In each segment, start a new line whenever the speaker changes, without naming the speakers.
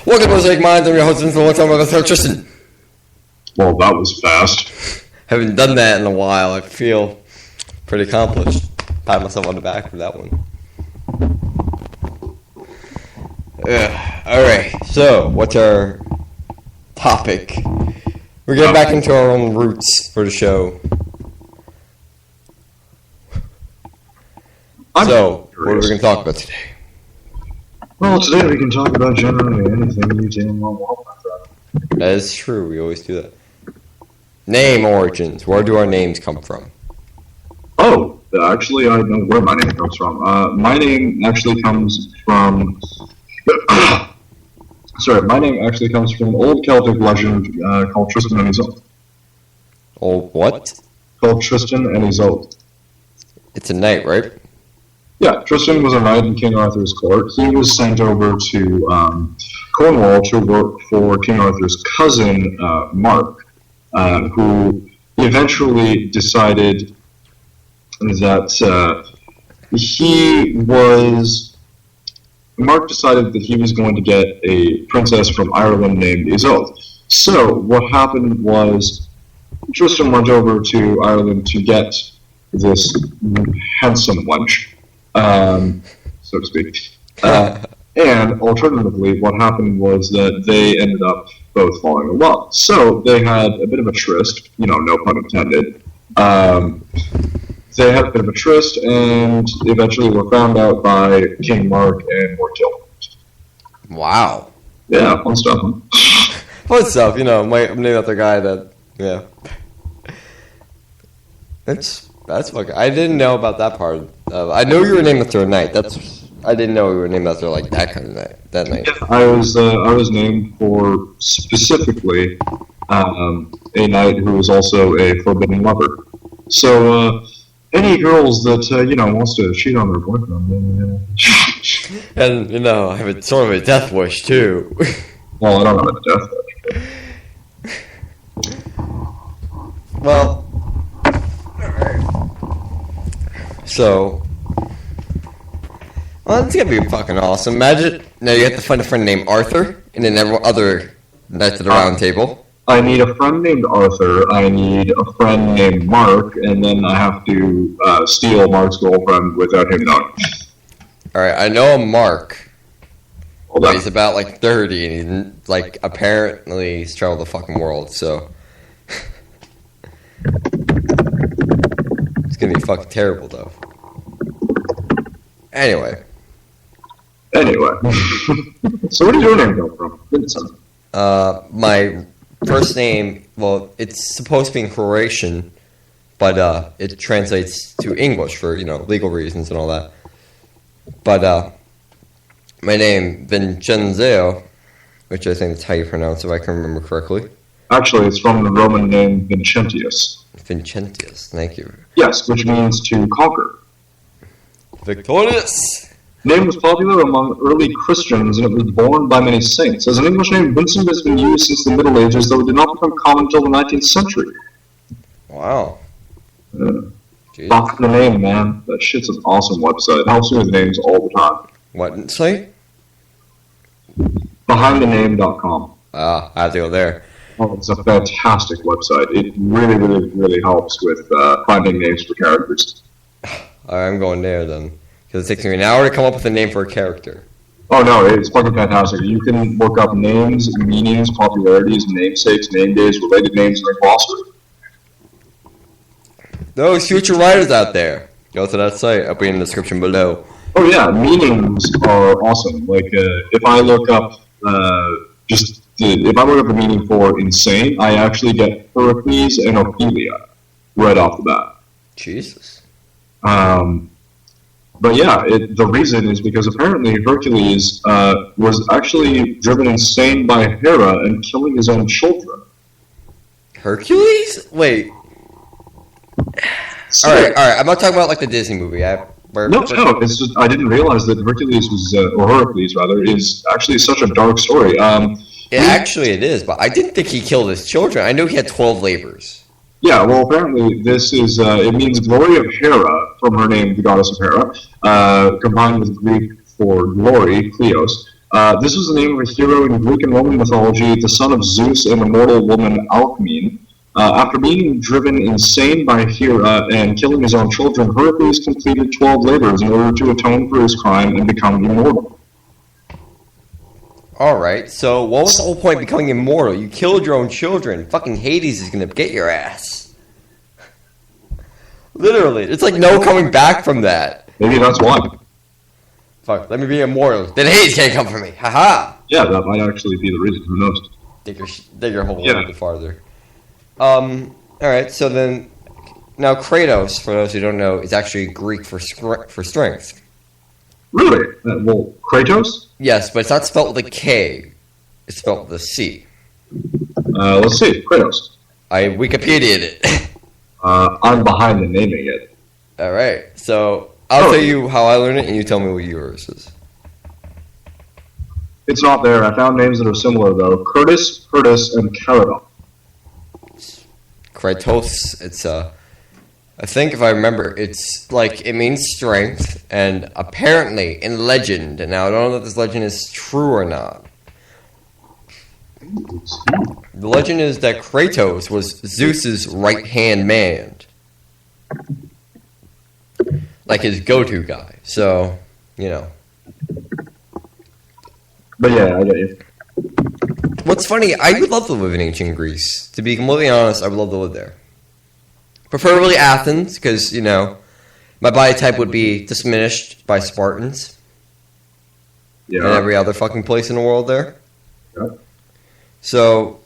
Welcome to Mosaic Minds. I'm your host, for one time, Tristan.
Well, that was fast.
Haven't done that in a while. I feel pretty accomplished. Pat myself on the back for that one. Alright, so what's our topic? We're getting back into our own roots for the show. So, what are we going to talk about today?
Well, today we can talk about generally anything you do want.
That is true, we always do that. Name origins. Where do our names come from?
Oh, actually, I know where my name comes from. My name actually comes from... my name actually comes from an old Celtic legend called Tristan and Isolde.
Old what?
Called Tristan and Isolde.
It's a knight, right?
Yeah, Tristan was a knight in King Arthur's court. He was sent over to Cornwall to work for King Arthur's cousin, Mark, who eventually decided that Mark decided that he was going to get a princess from Ireland named Isolde. So what happened was Tristan went over to Ireland to get this handsome wench, so to speak. And alternatively, what happened was that they ended up both falling in love. So they had a bit of a tryst, no pun intended. They had a bit of a tryst, and eventually were found out by King Mark and were killed.
Wow.
Yeah, fun stuff.
Fun stuff, I'm named after a guy that, yeah. That's fucking... I didn't know about that part. I know you were named after a knight. I didn't know you were named after, like, that kind of knight. That knight.
Yeah, I was named for, specifically, a knight who was also a forbidden lover. So, any girls that, wants to cheat on their boyfriend.
And, I have a sort of a death wish, too.
Well, I don't have a death wish.
Well, so, it's gonna be fucking awesome. Imagine, now you have to find a friend named Arthur, and then every other Knights of the Round Table.
I need a friend named Arthur, I need a friend named Mark, and then I have to steal Mark's girlfriend without him knowing.
Alright, I know a Mark. Well, he's about, 30, and he's, apparently he's traveled the fucking world, so... It's gonna be fucking terrible, though. Anyway.
So where did your name come from? Vincent.
My first name, well, it's supposed to be in Croatian, but it translates to English for, legal reasons and all that. But my name, Vincenzo, which I think is how you pronounce it, if I can remember correctly.
Actually, it's from the Roman name Vincentius.
Vincentius, thank you.
Yes, which means to conquer.
Victorious!
The name was popular among early Christians, and it was borne by many saints. As an English name, Vincent has been used since the Middle Ages, though it did not become common until the 19th century.
Wow.
Behind the Name, man. That shit's an awesome website. It helps me with names all the time.
What site?
BehindTheName.com.
I have to go there.
Oh, it's a fantastic website. It really, really, really helps with finding names for characters.
I'm going there then. Because it takes me an hour to come up with a name for a character.
Oh no, it's fucking fantastic. You can look up names, meanings, popularities, namesakes, name days, related names, and a glossary.
Those future writers out there, go to that site. I'll be in the description below.
Oh yeah, meanings are awesome. If I look up if I look up a meaning for insane, I actually get Pericles and Ophelia right off the bat.
Jesus.
But yeah, the reason is because apparently Hercules was actually driven insane by Hera and killing his own children.
Hercules? Wait. All right. I'm not talking about the Disney movie.
No, it's just I didn't realize that Hercules was, or Heracles rather, is actually such a dark story.
Actually, it is, but I didn't think he killed his children. I knew he had 12 labors.
Yeah, well, apparently this is, it means glory of Hera, from her name, the goddess of Hera, combined with Greek for glory, Kleos, This was the name of a hero in Greek and Roman mythology, the son of Zeus and immortal woman Alcmene. After being driven insane by Hera and killing his own children, Heracles completed 12 labors in order to atone for his crime and become immortal.
Alright, so what was the whole point of becoming immortal? You killed your own children. Fucking Hades is gonna get your ass. Literally. It's like no coming back from that.
Maybe that's why.
Fuck, let me be immortal. Then Hades can't come for me. Haha.
Yeah, that might actually be the reason. Who knows?
Dig your hole a little bit farther. Alright, so then... Now, Kratos, for those who don't know, is actually Greek for strength.
Really? Well, Kratos?
Yes, but it's not spelled with a K. It's spelled with a C.
Let's see. Kratos.
I Wikipedia'd it.
I'm behind in naming it.
Alright, so I'll tell you how I learned it, and you tell me what yours is.
It's not there. I found names that are similar, though. Curtis, and Caradoc.
Kratos, it's I think if I remember, it's like, it means strength, and apparently in legend, and now I don't know if this legend is true or not. The legend is that Kratos was Zeus's right-hand man. Like his go-to guy. So, you know.
But yeah, I get you.
What's funny, I would love to live in ancient Greece. To be completely honest, I would love to live there. Preferably Athens, because, you know, my body type would be diminished by Spartans.
Yeah.
And every other fucking place in the world there.
Yeah.
So,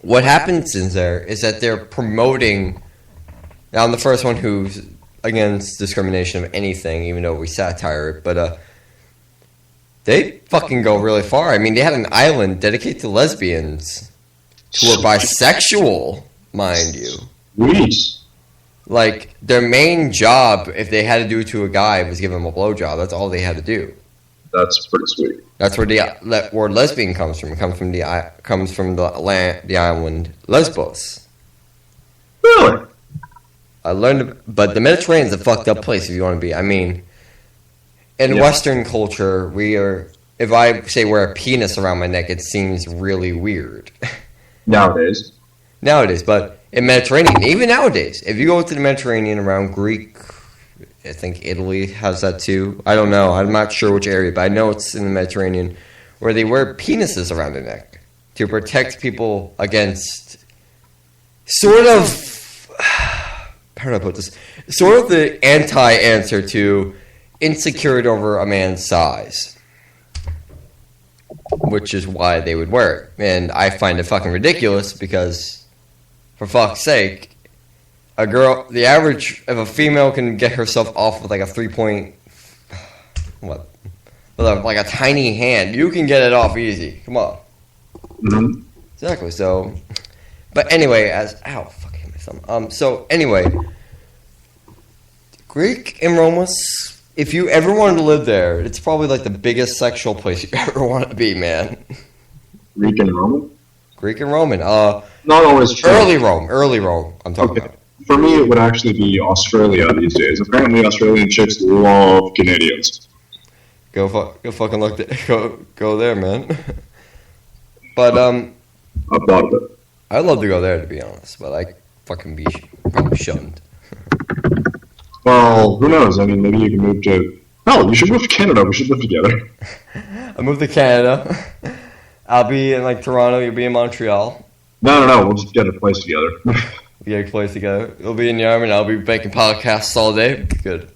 what happens in there is that they're promoting... Now, I'm the first one who's against discrimination of anything, even though we satire it, but, they fucking go really far. I mean, they had an island dedicated to lesbians who are bisexual, mind you.
Sweet.
Like, their main job, if they had to do it to a guy, was give him a blowjob. That's all they had to do.
That's pretty sweet.
That's where the word lesbian comes from. It comes from the island Lesbos.
Really?
I learned, but the Mediterranean's a fucked up place if you want to be. I mean, in Western culture, if I say wear a penis around my neck, it seems really weird.
Nowadays,
but in Mediterranean, even nowadays, if you go to the Mediterranean around Greek, I think Italy has that too. I don't know. I'm not sure which area, but I know it's in the Mediterranean, where they wear penises around their neck to protect people against sort of, how do I put this? Sort of the anti-answer to insecurity over a man's size, which is why they would wear it. And I find it fucking ridiculous because, for fuck's sake, the average of a female can get herself off with like a 3-point, like a tiny hand. You can get it off easy. Come on.
Mm-hmm.
Exactly. So, but anyway, fuck, I hit my thumb. So anyway, Greek and Romans. If you ever wanted to live there, it's probably like the biggest sexual place you ever want to be, man.
Greek and Roman.
Greek and Roman.
Not always true.
Early Rome. I'm talking about.
For me, it would actually be Australia these days. Apparently, Australian chicks love Canadians.
Go fucking look. Go there, man. But
I've thought of it.
I'd love to go there, to be honest, but I fucking be probably shunned.
Well, who knows? I mean, maybe you can move to... Hell, you should move to Canada. We should live together.
I moved to Canada. I'll be in, like, Toronto. You'll be in Montreal.
No. We'll just get a place together.
We get a place together. You'll be in the army, and I'll be making podcasts all day. Good.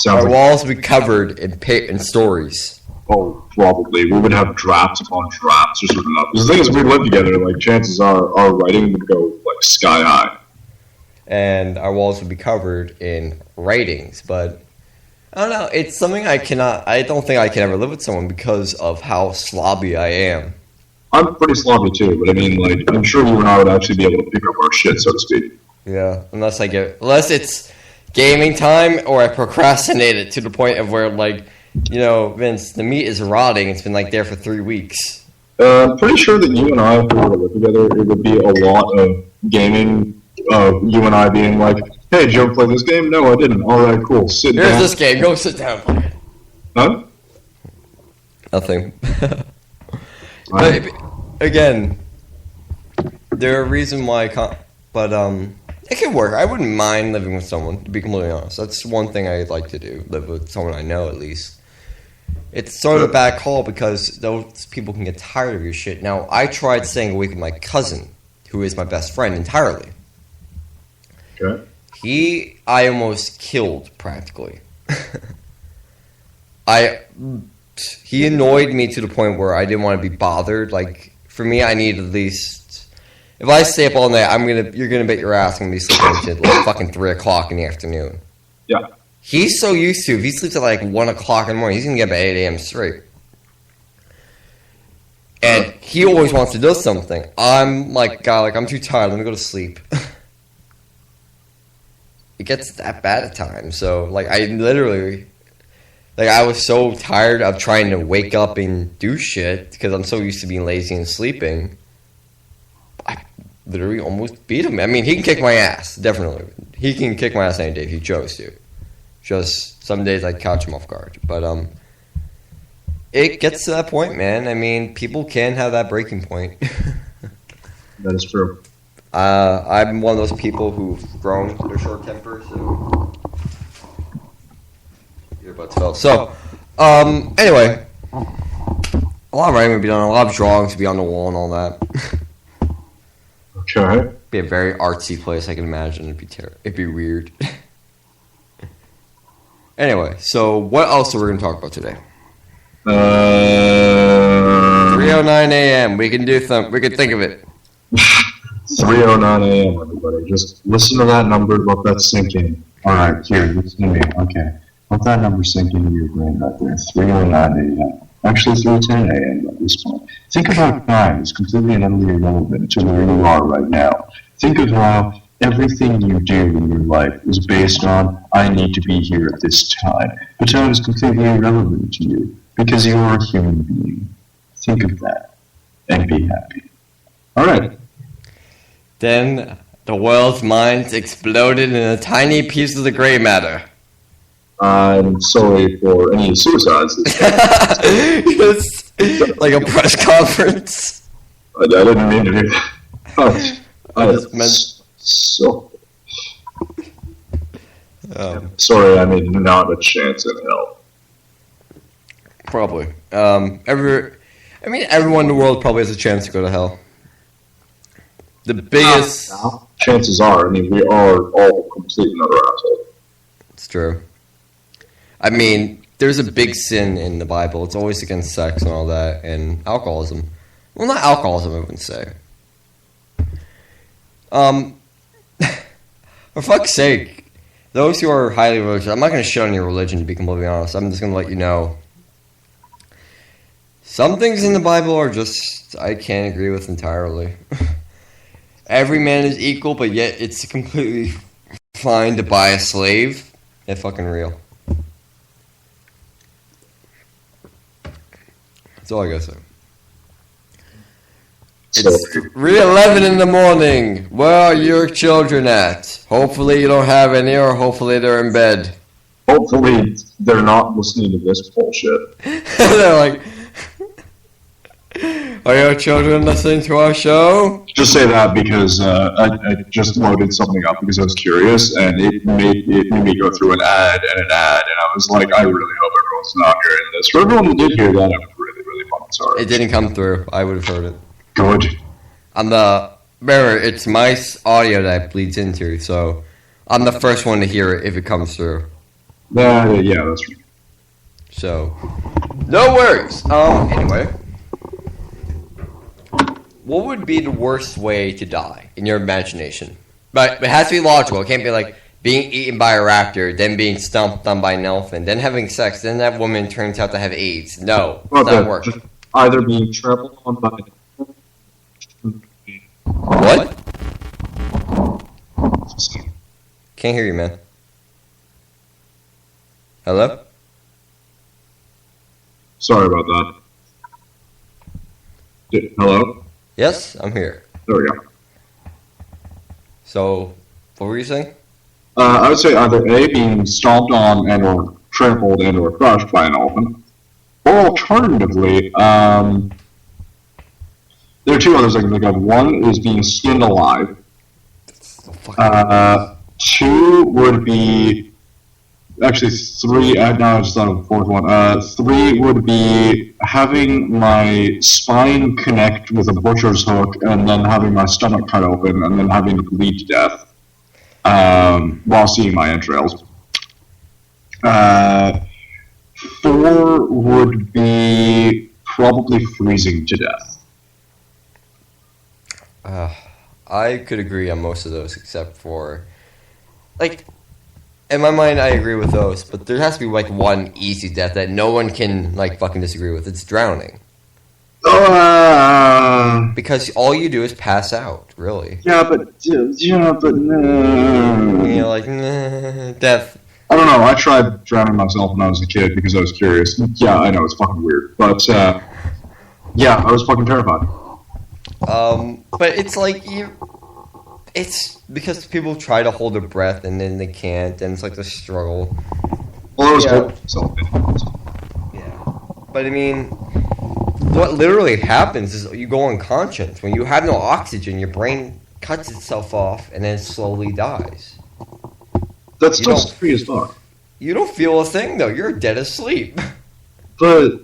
Our walls will be covered in stories.
Oh, probably. We would have drafts upon drafts or something. The thing is, if we live together, like, chances are our writing would go, like, sky high.
And our walls would be covered in writings, but I don't know. It's something I don't think I can ever live with someone because of how slobby I am.
I'm pretty sloppy too, but I mean, like, I'm sure you and I would actually be able to pick up our shit, so to speak.
Yeah, unless it's gaming time or I procrastinate it to the point of where, like, you know, Vince, the meat is rotting. It's been like there for 3 weeks.
I'm pretty sure that you and I, if we were to live together, it would be a lot of gaming. You and I being like, "Hey, did you ever play this game?" "No, I didn't." "All right, cool. Sit down."
Here's this game. Go sit down.
Huh?
Nothing. But again, there are reasons why I can't. But it could work. I wouldn't mind living with someone. To be completely honest, that's one thing I'd like to do. Live with someone I know at least. It's sort of a bad call because those people can get tired of your shit. Now, I tried staying awake with my cousin, who is my best friend entirely.
Okay.
I almost killed practically. He annoyed me to the point where I didn't want to be bothered. Like, for me, I need at least, if I stay up all night, you're gonna bet your ass I'm gonna be sleeping until like fucking 3 o'clock in the afternoon.
Yeah.
He's so used to, if he sleeps at like 1 o'clock in the morning, he's gonna get up at 8 a.m. straight. And he always wants to do something. I'm like, God, I'm too tired, let me go to sleep. It gets that bad at times. So, like, I literally, like, I was so tired of trying to wake up and do shit because I'm so used to being lazy and sleeping. I literally almost beat him. I mean, he can kick my ass, definitely. He can kick my ass any day if he chose to. Just some days I'd catch him off guard. But it gets to that point, man. I mean, people can have that breaking point.
That is true.
I'm one of those people who've grown to their short temper, so earbuds fell. So, anyway, a lot of writing would be done, a lot of drawings would be on the wall and all that.
Okay.
Be a very artsy place, I can imagine. It'd be weird. Anyway, so what else are we going to talk about today? 3:09 a.m. We can do we can think of it.
3:09 a.m. Everybody, just listen to that number. Let that sink in. All right, here, listen to me. Okay, let that number sink into your brain right there. 3:09 a.m. Actually, 3:10 a.m. at this point. Think about time. It's completely and utterly irrelevant to where you are right now. Think of how everything you do in your life is based on, I need to be here at this time. But time is completely irrelevant to you because you are a human being. Think of that and be happy. All right.
Then the world's mind exploded in a tiny piece of the gray matter.
I'm sorry for any suicides.
Just like a press conference.
I didn't mean to do that. I
just meant...
So sorry, I mean not a chance in hell.
Probably. Everyone in the world probably has a chance to go to hell. The biggest
chances are, we are all complete and utter assholes.
It's true. I mean, there's a big sin in the Bible. It's always against sex and all that, and alcoholism. Well, not alcoholism, I wouldn't say. For fuck's sake, those who are highly religious, I'm not going to shit on your religion, to be completely honest. I'm just going to let you know. Some things in the Bible are just, I can't agree with entirely. Every man is equal, but yet it's completely fine to buy a slave. It's fucking real. That's all I gotta say. It's 3:11 in the morning. Where are your children at? Hopefully you don't have any, or hopefully they're in bed.
Hopefully they're not listening to this bullshit.
They're like, are your children listening to our show?
Just say that because I just loaded something up because I was curious, and it made me go through an ad, and I was like, I really hope everyone's not hearing this. For everyone who did hear that, I'm really, really fucking sorry.
It didn't come through. I would have heard it.
Good.
Remember, it's my audio that bleeds into, so I'm the first one to hear it if it comes through.
Yeah, that's right.
So, no worries. Anyway, what would be the worst way to die in your imagination? But it has to be logical. It can't be like being eaten by a raptor, then being stomped on by an elephant, then having sex, then that woman turns out to have AIDS. No, it's not work.
Either being trampled on by...
What? Can't hear you, man. Hello?
Sorry about that. Hello?
Yes, I'm here.
There we go.
So, what were you saying?
I would say either A, being stomped on and or trampled and or crushed by an elephant, Or alternatively, there are two others I can think of. One is being skinned alive. Two would be actually three. Now I just thought of the fourth one. Three would be having my spine connect with a butcher's hook, and then having my stomach cut open, and then having to bleed to death while seeing my entrails. Four would be probably freezing to death.
I could agree on most of those, except for, like, in my mind, I agree with those, but there has to be, like, one easy death that no one can, like, fucking disagree with. It's drowning. Because all you do is pass out, really.
Yeah, but
You know, like, death.
I don't know. I tried drowning myself when I was a kid because I was curious. Yeah, I know, it's fucking weird. But, yeah, I was fucking terrified.
But it's like, it's because people try to hold their breath and then they can't, and it's like the struggle.
Well, I was
Yeah. But I mean, what literally happens is you go unconscious. When you have no oxygen, your brain cuts itself off and then slowly dies.
That's still scary as fuck.
You don't feel a thing, though. You're dead asleep.
But,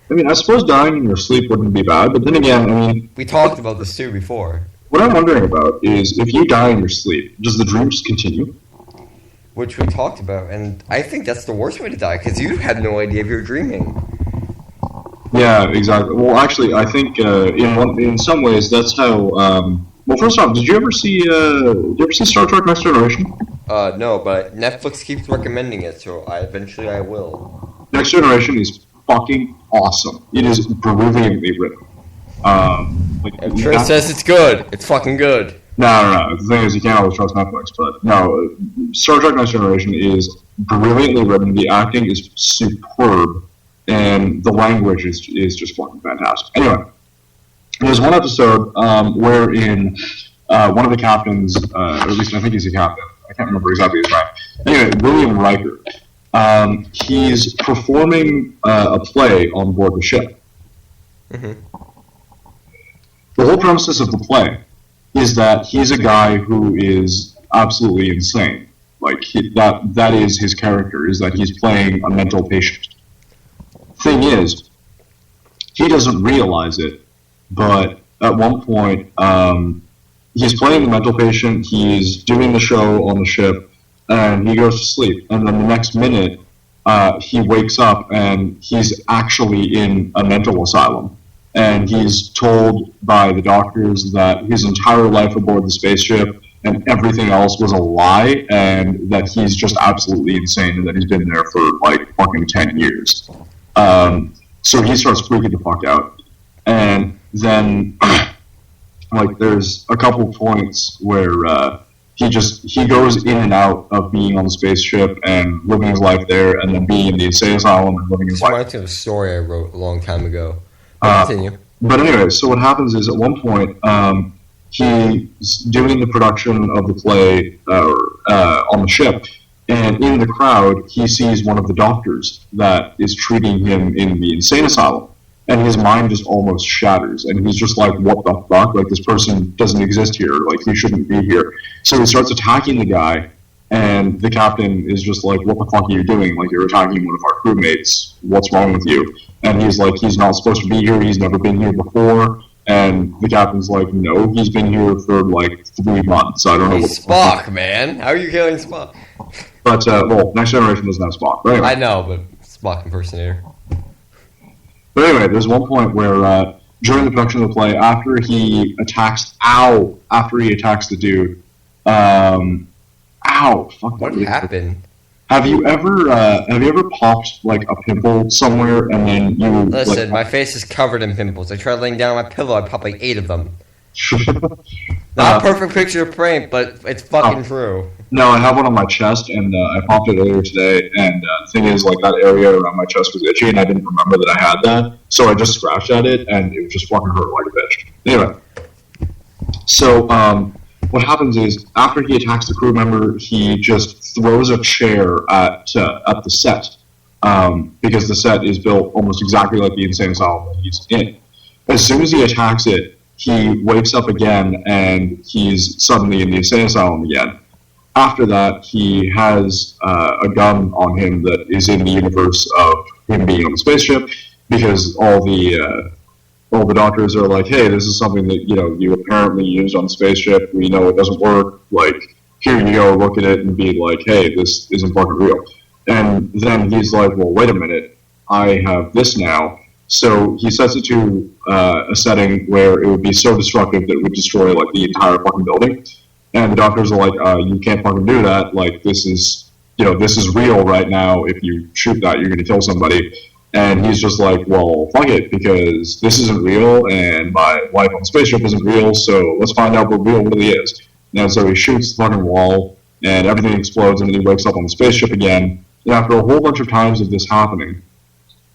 I mean, I suppose dying in your sleep wouldn't be bad, but then again, I mean...
We talked about this, too, before.
What I'm wondering about is, if you die in your sleep, does the dream just continue?
Which we talked about, and I think that's the worst way to die, because you had no idea if you were dreaming.
Yeah, exactly. Well, actually, I think in some ways that's how... well, first off, did you ever see Star Trek Next Generation?
No, but Netflix keeps recommending it, so eventually I will.
Next Generation is fucking awesome. It is brilliantly written.
If Trent says it's good, it's fucking good.
No. The thing is, you can't always trust Netflix, but no, Star Trek Next Generation is brilliantly written. The acting is superb, and the language is just fucking fantastic. Anyway, there's one episode wherein one of the captains, or at least I think he's a captain, I can't remember exactly his name. Anyway, William Riker. He's performing a play on board the ship.
Mm-hmm.
The whole premises of the play is that he's a guy who is absolutely insane. Like, that is his character, is that he's playing a mental patient. Thing is, he doesn't realize it, but at one point, he's playing the mental patient, he's doing the show on the ship, and he goes to sleep. And then the next minute, he wakes up and he's actually in a mental asylum. And he's told by the doctors that his entire life aboard the spaceship and everything else was a lie, and that he's just absolutely insane, and that he's been there for like fucking 10 years. So he starts freaking the fuck out. And then, like, there's a couple points where he goes in and out of being on the spaceship and living his life there, and then being in the insane asylum and living his life.
This reminds me of a story I wrote a long time ago. Continue.
But anyway, so what happens is, at one point, he's doing the production of the play on the ship, and in the crowd, he sees one of the doctors that is treating him in the insane asylum, and his mind just almost shatters, and he's just like, what the fuck? Like, this person doesn't exist here, like, he shouldn't be here. So he starts attacking the guy, and the captain is just like, what the fuck are you doing? Like, you're attacking one of our crewmates. What's wrong with you? And he's like, he's not supposed to be here. He's never been here before. And the captain's like, no, he's been here for like 3 months. I don't know.
He's Spock, man. How are you killing Spock?
But, well, Next Generation doesn't have Spock. But anyway.
I know, but Spock impersonator.
But anyway, there's one point where during the production of the play, after he attacks the dude, fuck.
What happened?
Have you ever popped like a pimple somewhere and then you?
Listen, my face is covered in pimples. I tried laying down on my pillow. I popped like 8 of them. Not a perfect picture of frame, but it's fucking true.
No, I have one on my chest, and I popped it earlier today. And the thing is, like, that area around my chest was itchy, and I didn't remember that I had that. So I just scratched at it, and it just fucking hurt like a bitch. Anyway, so what happens is, after he attacks the crew member, he just throws a chair at the set, because the set is built almost exactly like the insane asylum that he's in. As soon as he attacks it, he wakes up again, and he's suddenly in the insane asylum again. After that, he has a gun on him that is in the universe of him being on the spaceship, because all the doctors are like, hey, this is something that you apparently used on the spaceship. We know it doesn't work. Like, here you go, look at it and be like, hey, this isn't fucking real. And then he's like, well, wait a minute, I have this now. So he sets it to a setting where it would be so destructive that it would destroy like the entire fucking building. And the doctors are like, you can't fucking do that. Like, this is real right now. If you shoot that, you're going to kill somebody. And he's just like, well, fuck it, because this isn't real, and my life on the spaceship isn't real, so let's find out what real really is. And so he shoots the fucking wall, and everything explodes, and then he wakes up on the spaceship again. And after a whole bunch of times of this happening,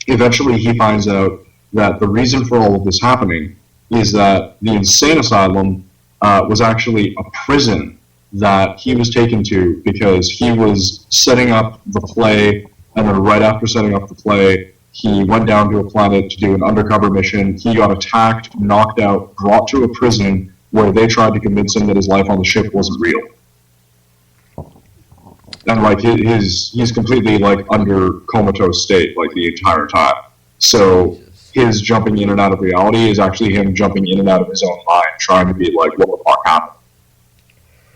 eventually he finds out that the reason for all of this happening is that the insane asylum was actually a prison that he was taken to because he was setting up the play, and then right after setting up the play, he went down to a planet to do an undercover mission. He got attacked, knocked out, brought to a prison where they tried to convince him that his life on the ship wasn't real. And like he's completely like under comatose state like the entire time. So his jumping in and out of reality is actually him jumping in and out of his own mind, trying to be like, what the fuck happened?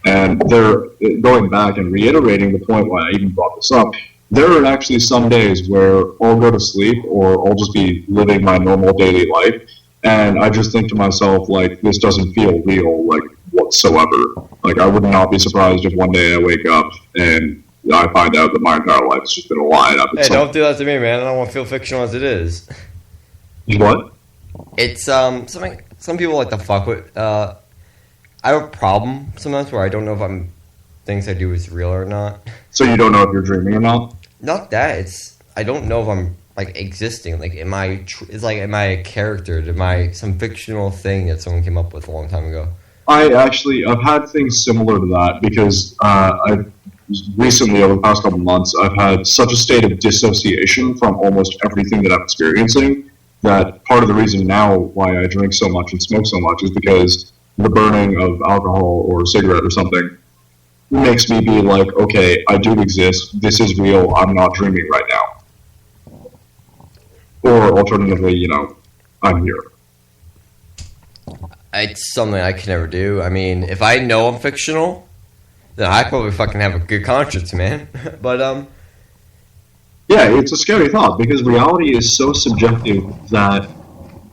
And they're going back and reiterating the point why I even brought this up. There are actually some days where I'll go to sleep or I'll just be living my normal daily life, and I just think to myself, like, this doesn't feel real, like, whatsoever. Like, I would not be surprised if one day I wake up and I find out that my entire life has just been a lie.
Hey, don't do that to me, man. I don't want to feel fictional as it is.
What?
It's something some people like to fuck with. I have a problem sometimes where I don't know if things I do is real or not.
So you don't know if you're dreaming or not?
Not that. I don't know if I'm like existing. Like, am I a character? Am I some fictional thing that someone came up with a long time ago?
I've had things similar to that because I've recently, over the past couple months, I've had such a state of dissociation from almost everything that I'm experiencing that part of the reason now why I drink so much and smoke so much is because the burning of alcohol or a cigarette or something makes me be like, okay, I do exist, this is real, I'm not dreaming right now. Or alternatively, I'm here.
It's something I can never do. I mean, if I know I'm fictional, then I probably fucking have a good conscience, man. But,
yeah, it's a scary thought, because reality is so subjective that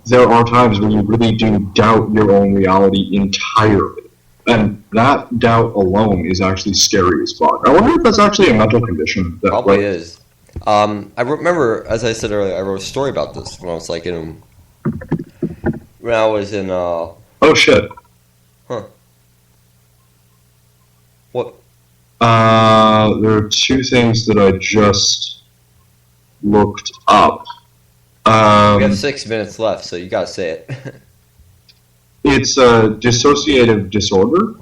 there are times when you really do doubt your own reality entirely. And that doubt alone is actually scary as fuck. I wonder if that's actually a mental condition. That
probably is. I remember, as I said earlier, I wrote a story about this when I was in
oh shit.
Huh. What?
There are two things that I just looked up.
We have 6 minutes left, so you gotta say it.
It's a dissociative disorder,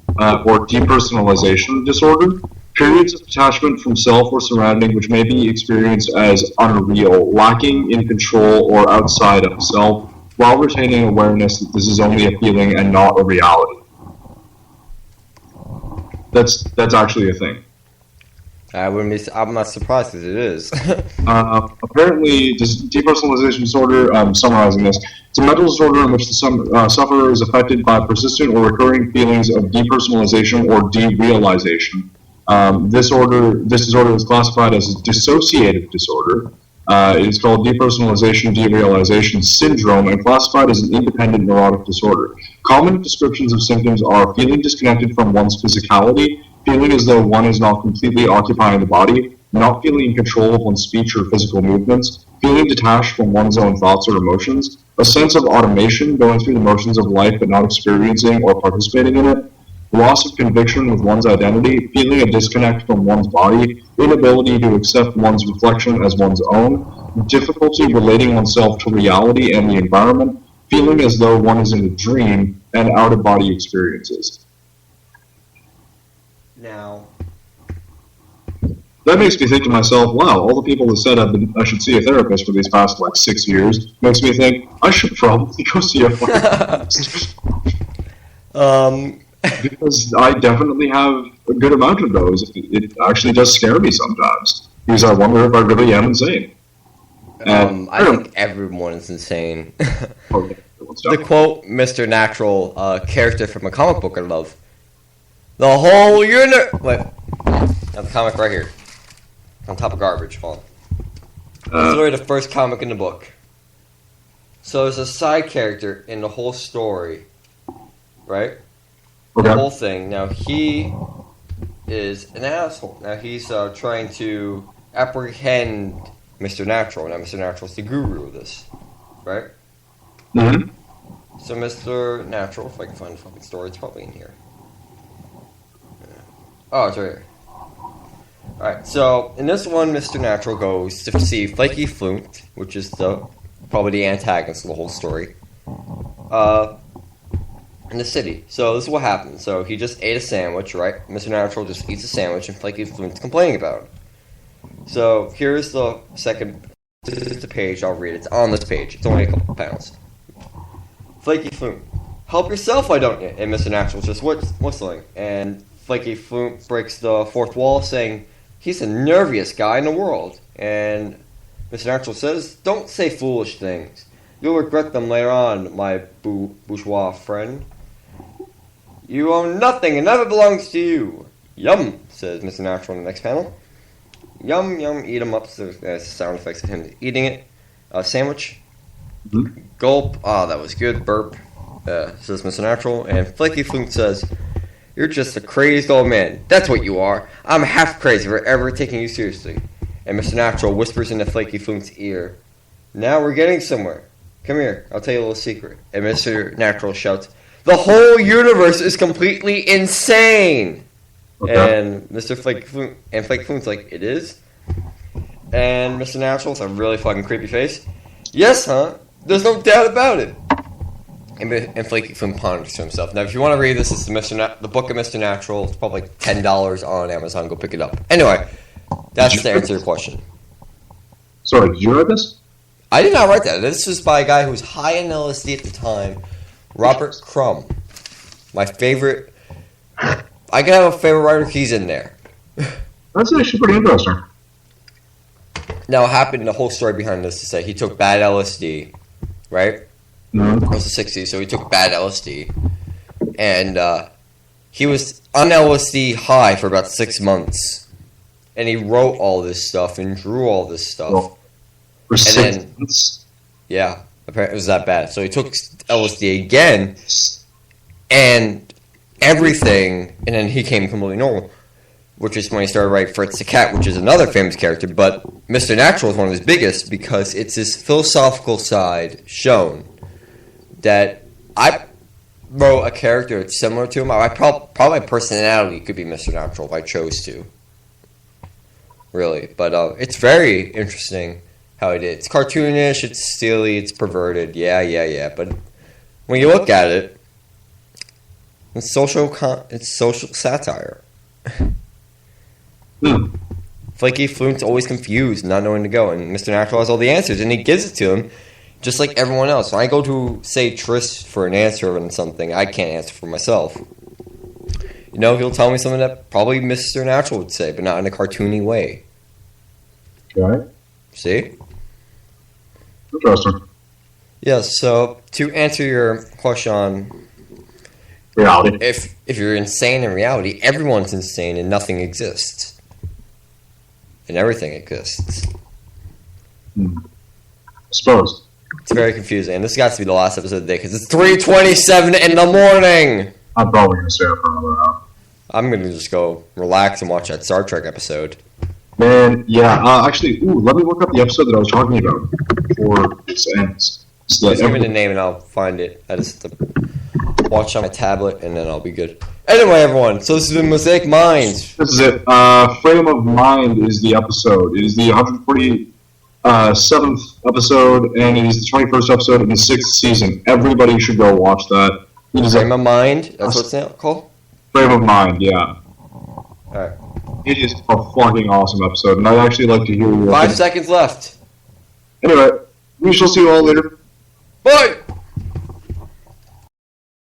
or depersonalization disorder. Periods of detachment from self or surrounding which may be experienced as unreal, lacking in control or outside of self, while retaining awareness that this is only a feeling and not a reality. That's actually a thing.
I'm not surprised that it is.
Apparently, this depersonalization disorder, I'm summarizing this, it's a mental disorder in which the sufferer is affected by persistent or recurring feelings of depersonalization or derealization. This disorder is classified as a dissociative disorder. It is called depersonalization derealization syndrome and classified as an independent neurotic disorder. Common descriptions of symptoms are feeling disconnected from one's physicality, feeling as though one is not completely occupying the body, not feeling in control of one's speech or physical movements, feeling detached from one's own thoughts or emotions, a sense of automation, going through the motions of life but not experiencing or participating in it, loss of conviction with one's identity, feeling a disconnect from one's body, inability to accept one's reflection as one's own, difficulty relating oneself to reality and the environment, feeling as though one is in a dream, and out-of-body experiences.
Now,
that makes me think to myself, wow, all the people that said I should see a therapist for these past, 6 years, makes me think, I should probably go see a therapist. Because I definitely have a good amount of those. It actually does scare me sometimes. Because I wonder if I really am insane.
I think everyone is insane. The quote, Mr. Natural, character from a comic book I love. The whole universe. Wait, now the comic right here, on top of garbage. Hold on. This is literally the first comic in the book. So there's a side character in the whole story, right?
Okay.
The whole thing. Now he is an asshole. Now he's trying to apprehend Mr. Natural. Now Mr. Natural's the guru of this, right?
Mm-hmm.
So Mr. Natural, if I can find the fucking story, it's probably in here. Oh, it's right here. Alright, so in this one, Mr. Natural goes to see Flaky Flunt, which is probably the antagonist of the whole story, in the city. So this is what happens. So he just ate a sandwich, right? Mr. Natural just eats a sandwich, and Flaky Flunt's complaining about it. So here's the second. This is the page. I'll read it. It's on this page. It's only a couple pounds. Flaky Flunt, help yourself, why don't you? And Mr. Natural's just whistling, and Flaky Flunt breaks the fourth wall, saying he's the nerviest guy in the world. And Mr. Natural says, "Don't say foolish things. You'll regret them later on, my bourgeois friend. You own nothing and never belongs to you." "Yum," says Mr. Natural in the next panel. "Yum, yum, eat 'em up." So there's sound effects of him eating it. Sandwich.
Mm-hmm.
Gulp. Ah, that was good. Burp. Says Mr. Natural. And Flaky Flunt says, "You're just a crazed old man. That's what you are. I'm half crazy for ever taking you seriously." And Mr. Natural whispers into Flaky Flunt's ear, "Now we're getting somewhere. Come here, I'll tell you a little secret." And Mr. Natural shouts, "The whole universe is completely insane!" Okay. And Flaky Flunt's like, "It is?" And Mr. Natural's a really fucking creepy face. "Yes, huh? There's no doubt about it." And Flaky Flunt ponders to himself. Now, if you want to read this, it's the book of Mr. Natural. It's probably like $10 on Amazon. Go pick it up. Anyway, that's to answer your question.
Sorry, did you write this?
I did not write that. This was by a guy who was high in LSD at the time, Robert Crumb. My favorite. I can have a favorite writer. He's in there.
That's actually pretty interesting.
Now, what happened, the whole story behind this is that he took bad LSD, right?
Mm-hmm.
It was the 60s, so he took bad LSD. And he was on LSD high for about 6 months. And he wrote all this stuff and drew all this stuff.
Well, for 6 months?
Yeah, apparently it was that bad. So he took LSD again, and everything, and then he came completely normal. Which is when he started writing Fritz the Cat, which is another famous character. But Mr. Natural is one of his biggest because it's his philosophical side shown. That I wrote a character that's similar to him. Probably my personality could be Mr. Natural if I chose to. Really. But it's very interesting how it is. It's cartoonish, it's silly, it's perverted. Yeah. But when you look at it, it's social satire. Flaky Flunt's always confused, not knowing to go, and Mr. Natural has all the answers, and he gives it to him, just like everyone else. When I go to, say, Tris for an answer on something, I can't answer for myself. You know, he'll tell me something that probably Mr. Natural would say, but not in a cartoony way.
Okay.
See?
Interesting.
Yes, so to answer your question on
reality,
if you're insane in reality, everyone's insane and nothing exists. And everything exists.
I suppose.
It's very confusing. And this got to be the last episode of the day because it's 3:27 in the morning.
I'm probably going to stay up for another hour.
I'm going to just go relax and watch that Star Trek episode.
Man, yeah. Actually, let me look up the episode that I was talking about before it ends.
Just give me the name and I'll find it. I just have to watch on my tablet and then I'll be good. Anyway, everyone, so this is the Mosaic Minds.
This is it. Frame of Mind is the episode. It is the 147th episode, and it is the 21st episode in the 6th season. Everybody should go watch that.
Frame of Mind? That's what it's called?
Frame of Mind, yeah.
Alright.
It is a fucking awesome episode, and I'd actually like to hear your
5 seconds left.
Anyway, we shall see you all later.
Bye!